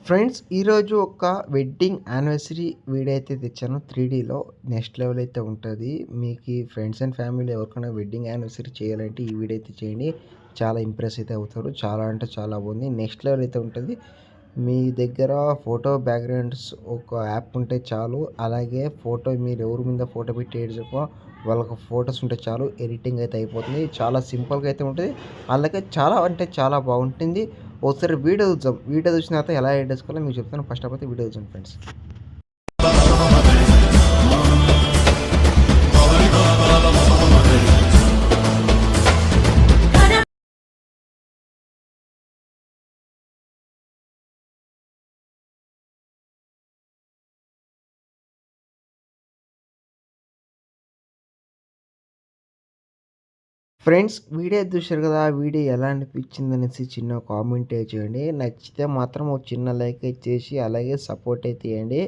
Friends ఈరోజు ఒక wedding anniversary video అయితే తెచ్చాను 3Dలో నెక్స్ట్ లెవెల్ అయితే ఉంటుంది. మీకు ఫ్రెండ్స్ అండ్ ఫ్యామిలీ ఎవరికైనా వెడ్డింగ్ యానివర్సరీ చేయాలంటే ఈ వీడియో అయితే చేయండి. చాలా ఇంప్రెస్ అయితే అవుతారు. చాలా అంటే చాలా బాగుంది. నెక్స్ట్ లెవెల్ అయితే ఉంటుంది. మీ దగ్గర ఫోటో బ్యాక్గ్రౌండ్స్ ఒక యాప్ ఉంటే చాలు. అలాగే ఫోటో మీరు ఎవరి మీద ఫోటో పెట్టి ఏడ్చుకో వాళ్ళకి ఫొటోస్ ఉంటే చాలు, ఎడిటింగ్ అయితే అయిపోతుంది. చాలా సింపుల్గా అయితే ఉంటుంది. అలాగే చాలా అంటే చాలా బాగుంటుంది. ఒకసారి వీడియో చూద్దాం. వీడియో చూసిన తర్వాత ఎలా ఎడిట్ చేసుకోవాలో మీకు చెప్తాను. ఫస్ట్ ఆఫ్ అయితే వీడియో చూడండి ఫ్రెండ్స్. ఫ్రెండ్స్ వీడియో చూశారు కదా, వీడియో ఎలా అనిపించింది అనేసి చిన్న కామెంట్ చేయండి. నచ్చితే మాత్రం ఒక చిన్న లైక్ చేసి అలాగే సపోర్ట్ అయితే ఇవ్వండి.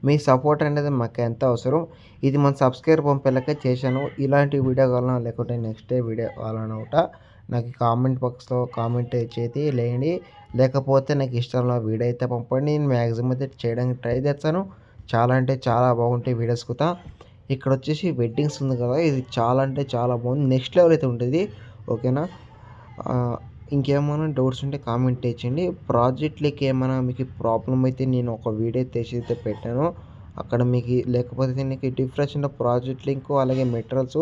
మీ సపోర్ట్ అనేది మాకు ఎంత అవసరం. ఇది మన సబ్స్క్రైబర్ పంపేలాగా చేశాను. ఇలాంటి వీడియో కావాలన్నా లేకుంటే నెక్స్ట్ డే వీడియో కావాలన్నా కూడా నాకు కామెంట్ బాక్స్లో కామెంట్ చేసి లేండి. లేకపోతే నాకు ఇష్టంలో వీడియో అయితే పంపండి. నేను మ్యాక్సిమం అయితే చేయడానికి ట్రై చేస్తాను. చాలా అంటే చాలా బాగుంటాయి వీడియోస్ కూడా. ఇక్కడ వచ్చేసి వెడ్డింగ్స్ ఉంది కదా, ఇది చాలా అంటే చాలా బాగుంది. నెక్స్ట్ లెవెల్ అయితే ఉంటుంది. ఓకేనా. ఇంకేమైనా డౌట్స్ ఉంటే కామెంట్ చేయండి. ప్రాజెక్ట్లకి ఏమైనా మీకు ప్రాబ్లం అయితే నేను ఒక వీడియో తీసి అయితే పెట్టాను. అక్కడ మీకు లేకపోతే నీకు డిఫరెన్స్ ప్రాజెక్ట్ లింక్ అలాగే మెటీరియల్స్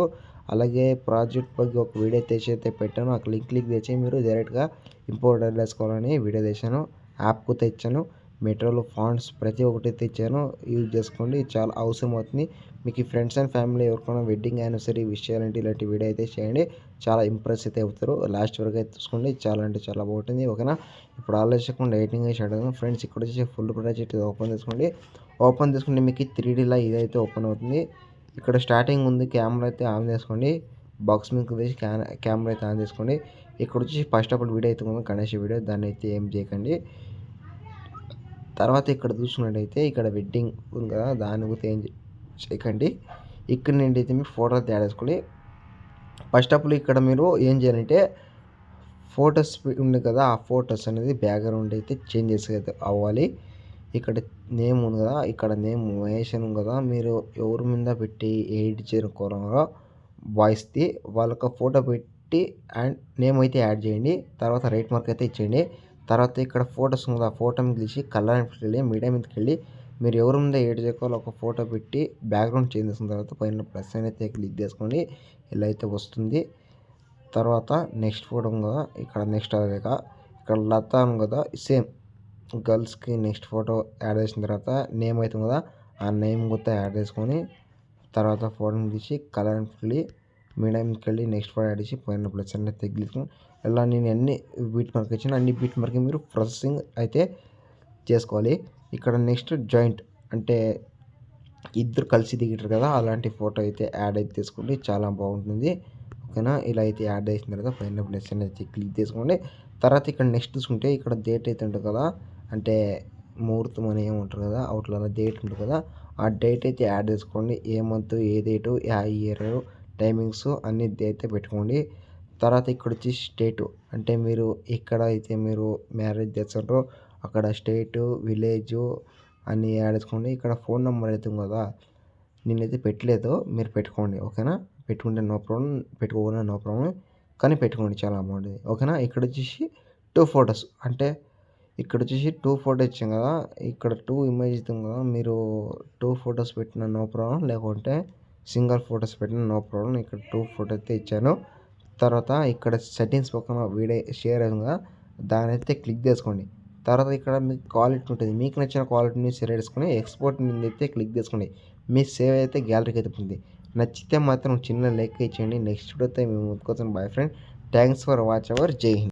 అలాగే ప్రాజెక్ట్ ಬಗ್ಗೆ ఒక వీడియో తీసి అయితే పెట్టాను. ఆ లింక్ క్లిక్ చేసి మీరు డైరెక్ట్గా ఇంపోర్ట్ వేసుకోవాలని వీడియో తీశాను. యాప్కు తెచ్చాను. మెటీరియల్ ఫాంట్స్ ప్రతి ఒక్కటి తెచ్చాను. యూజ్ చేసుకోండి. చాలా అవసరం అవుతుంది. మీకు ఫ్రెండ్స్ అండ్ ఫ్యామిలీ ఎవరికైనా వెడ్డింగ్ యానివర్సరీ విష్ చేయాలంటే ఇలాంటి వీడియో అయితే చేయండి. చాలా ఇంప్రెస్ అయితే అవుతారు. లాస్ట్ వరకు అయితే చూసుకోండి. చాలా అంటే చాలా బాగుంటుంది. ఓకేనా. ఇప్పుడు ఆలోచించకుండా ఎడిటింగ్ చేసి ఫ్రెండ్స్ ఇక్కడ వచ్చేసి ఫుల్ ప్రాజెక్ట్ ఓపెన్ చేసుకోండి. ఓపెన్ చేసుకుంటే మీకు 3Dలా ఇదైతే ఓపెన్ అవుతుంది. ఇక్కడ స్టార్టింగ్ ఉంది. కెమెరా అయితే ఆన్ చేసుకోండి. బాక్స్ మీద వేసి కెమెరా అయితే ఆన్ చేసుకోండి. ఇక్కడ వచ్చేసి ఫస్ట్ ఆఫ్ ఆల్ వీడియో అయితే ఉంది, గణేష్ వీడియో. దాన్ని అయితే ఏం చేయకండి. తర్వాత ఇక్కడ చూసుకున్నట్టయితే ఇక్కడ వెడ్డింగ్ ఉంది కదా, దాని గురించి ఏం చేయకండి. ఇక్కడ నుండి అయితే మీరు ఫోటో యాడ్ చేసుకోండి. ఫస్ట్ ఆఫ్ ఆల్ ఇక్కడ మీరు ఏం చేయాలంటే ఫొటోస్ ఉంది కదా, ఆ ఫొటోస్ అనేది బ్యాక్గ్రౌండ్ అయితే చేంజ్ చేసి అవ్వాలి. ఇక్కడ నేమ్ ఉంది కదా, ఇక్కడ నేమ్ మహేషన్ ఉంది కదా, మీరు ఎవరి మీద పెట్టి ఎడిట్ చేసుకోవాలో వాయిస్ది వాళ్ళకి ఫోటో పెట్టి అండ్ నేమ్ అయితే యాడ్ చేయండి. తర్వాత రైట్ మార్క్ అయితే ఇచ్చేయండి. తర్వాత ఇక్కడ ఫొటోస్ ఉంది, ఆ ఫోటో మీద తీసి కలర్ మీదకి వెళ్ళి మీడియా మీదకి వెళ్ళి మీరు ఎవరి మీద ఎడిట్ చేసుకోవాలో ఒక ఫోటో పెట్టి బ్యాక్గ్రౌండ్ చేంజ్ చేసిన తర్వాత పైన ప్లస్ అయితే క్లిక్ చేసుకోండి. ఇలా అయితే వస్తుంది. తర్వాత నెక్స్ట్ ఫోటో ఉంది కదా, ఇక్కడ నెక్స్ట్ అదే ఇక్కడ లత ఉంది కదా, సేమ్ గర్ల్స్కి నెక్స్ట్ ఫోటో యాడ్ చేసిన తర్వాత నేమ్ అవుతుంది కదా, ఆ నేమ్ కూడా యాడ్ చేసుకొని తర్వాత ఫోటోని తీసి కలర్ వెళ్ళి మీడియం వెళ్ళి నెక్స్ట్ ఫోటో యాడ్ చేసి పైన ప్లస్ అనేది తగ్గించుకొని ఇలా నేను అన్ని బీట్ మార్క్ ఇచ్చిన అన్ని బీట్ మార్క్ మీరు ప్రాసెసింగ్ అయితే చేసుకోవాలి. ఇక్కడ నెక్స్ట్ జాయింట్ అంటే ఇద్దరు కలిసి దిగుతారు కదా, అలాంటి ఫోటో అయితే యాడ్ అయితే తీసుకోండి. చాలా బాగుంటుంది. ఓకేనా. ఇలా అయితే యాడ్ చేసిన తర్వాత పైన ప్లస్ అయితే క్లిక్ చేసుకోండి. తర్వాత ఇక్కడ నెక్స్ట్ చూసుకుంటే ఇక్కడ డేట్ అయితే ఉంటుంది కదా, అంటే ముహూర్తం అని ఏముంటారు కదా, అవుట్లో డేట్ ఉంటుంది కదా, ఆ డేట్ అయితే యాడ్ చేసుకోండి. ఏ మంత్ ఏ డేటు ఆ ఇయర్ టైమింగ్స్ అన్ని అయితే పెట్టుకోండి. తర్వాత ఇక్కడ వచ్చి స్టేటు అంటే మీరు ఎక్కడ అయితే మీరు మ్యారేజ్ చేస్తారో అక్కడ స్టేటు విలేజు అన్నీ యాడ్ చేసుకోండి. ఇక్కడ ఫోన్ నెంబర్ అయితే కదా, నేనైతే పెట్టలేదు, మీరు పెట్టుకోండి. ఓకేనా. పెట్టుకుంటే నో ప్రాబ్లం, పెట్టుకోకుండా నో ప్రాబ్లం, కానీ పెట్టుకోండి. చాలా బాగుంటుంది. ఓకేనా. ఇక్కడ వచ్చేసి 2 ఫొటోస్ అంటే ఇక్కడ వచ్చేసి 2 ఫోటో ఇచ్చాం కదా, ఇక్కడ 2 ఇమేజ్ ఇస్తాం కదా, మీరు 2 ఫొటోస్ పెట్టిన నో ప్రాబ్లం, లేకుంటే సింగిల్ ఫొటోస్ పెట్టిన నో ప్రాబ్లం. ఇక్కడ 2 ఫోటో అయితే ఇచ్చాను. తర్వాత ఇక్కడ సెట్టింగ్స్ పక్కన వీడియో షేర్ అయింది కదా, దాని అయితే క్లిక్ చేసుకోండి. తర్వాత ఇక్కడ మీకు క్వాలిటీ ఉంటుంది, మీకు నచ్చిన క్వాలిటీని సెలెక్ట్ చేసుకొని ఎక్స్పోర్ట్ మీద అయితే క్లిక్ చేసుకోండి. మీ సేవ్ అయితే గ్యాలరీకి అయితే ఉంటుంది. నచ్చితే మాత్రం చిన్న లైక్ ఇచ్చేయండి. నెక్స్ట్ వీడియోతో మేము ముందుకు వస్తాం. Bye friend. Thanks for watch our. Jai Hind.